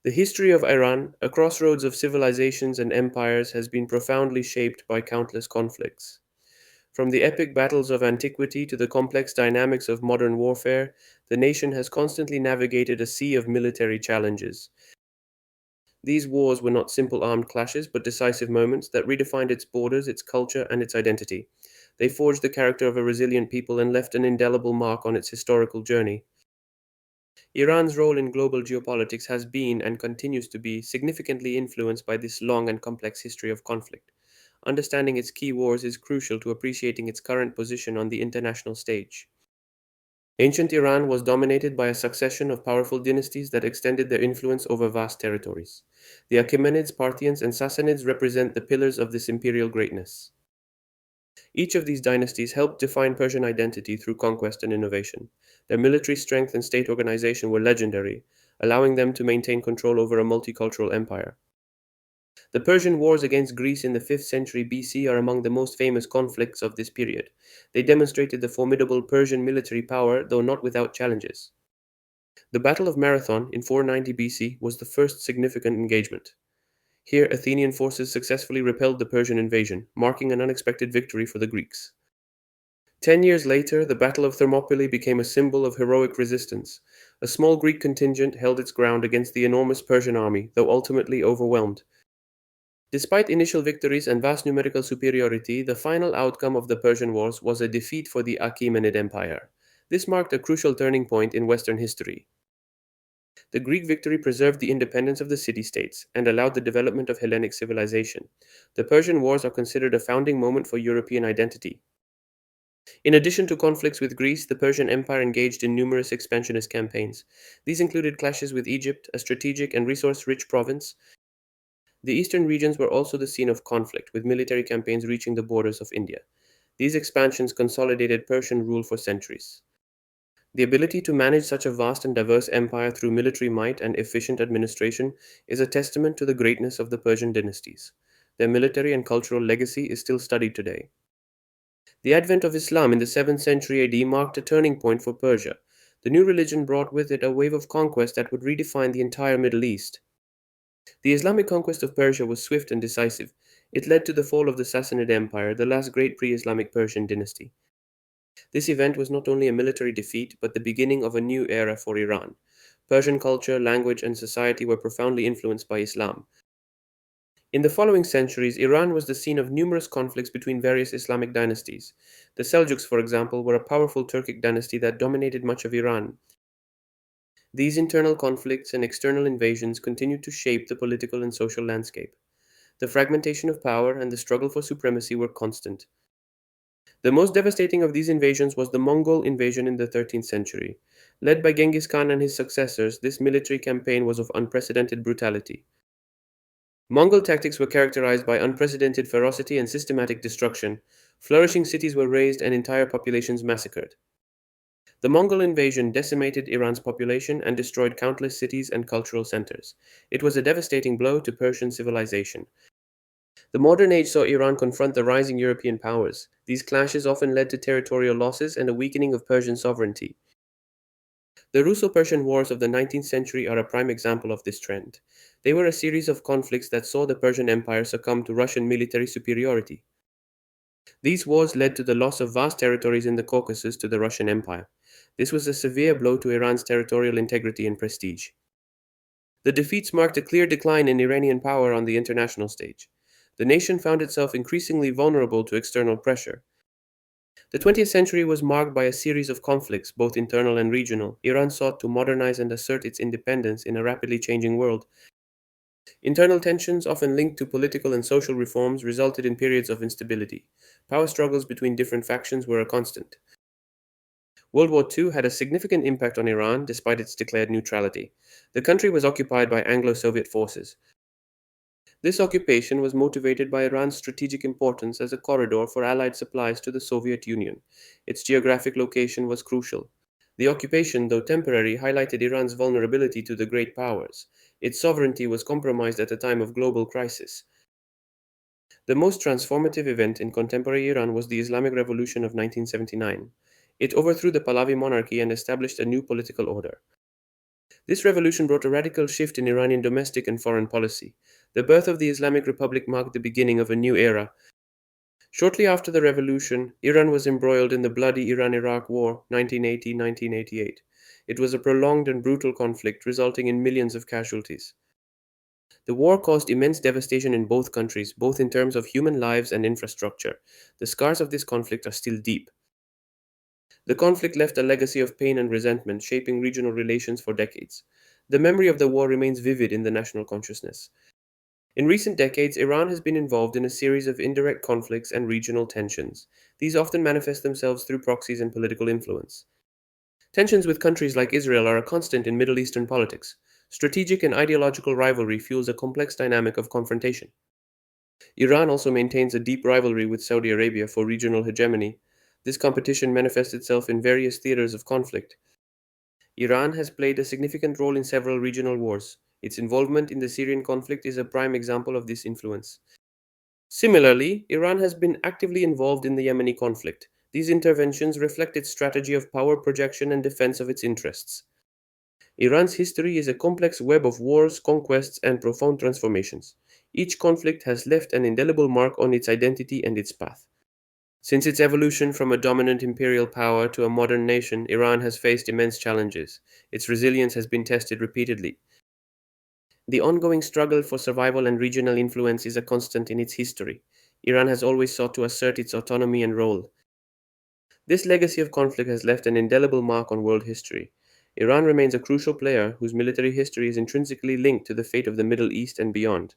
The history of Iran, a crossroads of civilizations and empires, has been profoundly shaped by countless conflicts. From the epic battles of antiquity to the complex dynamics of modern warfare, the nation has constantly navigated a sea of military challenges. These wars were not simple armed clashes, but decisive moments that redefined its borders, its culture, and its identity. They forged the character of a resilient people and left an indelible mark on its historical journey. Iran's role in global geopolitics has been and continues to be significantly influenced by this long and complex history of conflict. Understanding its key wars is crucial to appreciating its current position on the international stage. Ancient Iran was dominated by a succession of powerful dynasties that extended their influence over vast territories. The Achaemenids, Parthians, and Sassanids represent the pillars of this imperial greatness. Each of these dynasties helped define Persian identity through conquest and innovation. Their military strength and state organization were legendary, allowing them to maintain control over a multicultural empire. The Persian wars against Greece in the 5th century BC are among the most famous conflicts of this period. They demonstrated the formidable Persian military power, though not without challenges. The Battle of Marathon in 490 BC was the first significant engagement. Here, Athenian forces successfully repelled the Persian invasion, marking an unexpected victory for the Greeks. 10 years later, the Battle of Thermopylae became a symbol of heroic resistance. A small Greek contingent held its ground against the enormous Persian army, though ultimately overwhelmed. Despite initial victories and vast numerical superiority, the final outcome of the Persian Wars was a defeat for the Achaemenid Empire. This marked a crucial turning point in Western history. The Greek victory preserved the independence of the city-states and allowed the development of Hellenic civilization. The Persian Wars are considered a founding moment for European identity. In addition to conflicts with Greece, the Persian Empire engaged in numerous expansionist campaigns. These included clashes with Egypt, a strategic and resource-rich province. The eastern regions were also the scene of conflict, with military campaigns reaching the borders of India. These expansions consolidated Persian rule for centuries. The ability to manage such a vast and diverse empire through military might and efficient administration is a testament to the greatness of the Persian dynasties. Their military and cultural legacy is still studied today. The advent of Islam in the 7th century AD marked a turning point for Persia. The new religion brought with it a wave of conquest that would redefine the entire Middle East. The Islamic conquest of Persia was swift and decisive. It led to the fall of the Sassanid Empire, the last great pre Islamic Persian dynasty. This event was not only a military defeat, but the beginning of a new era for Iran. Persian culture, language, and society were profoundly influenced by Islam. In the following centuries, Iran was the scene of numerous conflicts between various Islamic dynasties. The Seljuks, for example, were a powerful Turkic dynasty that dominated much of Iran. These internal conflicts and external invasions continued to shape the political and social landscape. The fragmentation of power and the struggle for supremacy were constant. The most devastating of these invasions was the Mongol invasion in the 13th century. Led by Genghis Khan and his successors, this military campaign was of unprecedented brutality. Mongol tactics were characterized by unprecedented ferocity and systematic destruction. Flourishing cities were razed and entire populations massacred. The Mongol invasion decimated Iran's population and destroyed countless cities and cultural centers. It was a devastating blow to Persian civilization. The modern age saw Iran confront the rising European powers. These clashes often led to territorial losses and a weakening of Persian sovereignty. The Russo-Persian Wars of the 19th century are a prime example of this trend. They were a series of conflicts that saw the Persian Empire succumb to Russian military superiority. These wars led to the loss of vast territories in the Caucasus to the Russian Empire. This was a severe blow to Iran's territorial integrity and prestige. The defeats marked a clear decline in Iranian power on the international stage. The nation found itself increasingly vulnerable to external pressure. The 20th century was marked by a series of conflicts, both internal and regional. Iran sought to modernize and assert its independence in a rapidly changing world. Internal tensions, often linked to political and social reforms, resulted in periods of instability. Power struggles between different factions were a constant. World War II had a significant impact on Iran despite its declared neutrality. The country was occupied by Anglo-Soviet forces. This occupation was motivated by Iran's strategic importance as a corridor for Allied supplies to the Soviet Union. Its geographic location was crucial. The occupation, though temporary, highlighted Iran's vulnerability to the great powers. Its sovereignty was compromised at a time of global crisis. The most transformative event in contemporary Iran was the Islamic Revolution of 1979. It overthrew the Pahlavi monarchy and established a new political order. This revolution brought a radical shift in Iranian domestic and foreign policy. The birth of the Islamic Republic marked the beginning of a new era. Shortly after the revolution, Iran was embroiled in the bloody Iran Iraq War 1980 1988. It was a prolonged and brutal conflict, resulting in millions of casualties. The war caused immense devastation in both countries, both in terms of human lives and infrastructure. The scars of this conflict are still deep. The conflict left a legacy of pain and resentment, shaping regional relations for decades. The memory of the war remains vivid in the national consciousness. In recent decades, Iran has been involved in a series of indirect conflicts and regional tensions. These often manifest themselves through proxies and political influence. Tensions with countries like Israel are a constant in Middle Eastern politics. Strategic and ideological rivalry fuels a complex dynamic of confrontation. Iran also maintains a deep rivalry with Saudi Arabia for regional hegemony. This competition manifests itself in various theaters of conflict. Iran has played a significant role in several regional wars. Its involvement in the Syrian conflict is a prime example of this influence. Similarly, Iran has been actively involved in the Yemeni conflict. These interventions reflect its strategy of power projection and defense of its interests. Iran's history is a complex web of wars, conquests, and profound transformations. Each conflict has left an indelible mark on its identity and its path. Since its evolution from a dominant imperial power to a modern nation, Iran has faced immense challenges. Its resilience has been tested repeatedly. The ongoing struggle for survival and regional influence is a constant in its history. Iran has always sought to assert its autonomy and role. This legacy of conflict has left an indelible mark on world history. Iran remains a crucial player whose military history is intrinsically linked to the fate of the Middle East and beyond.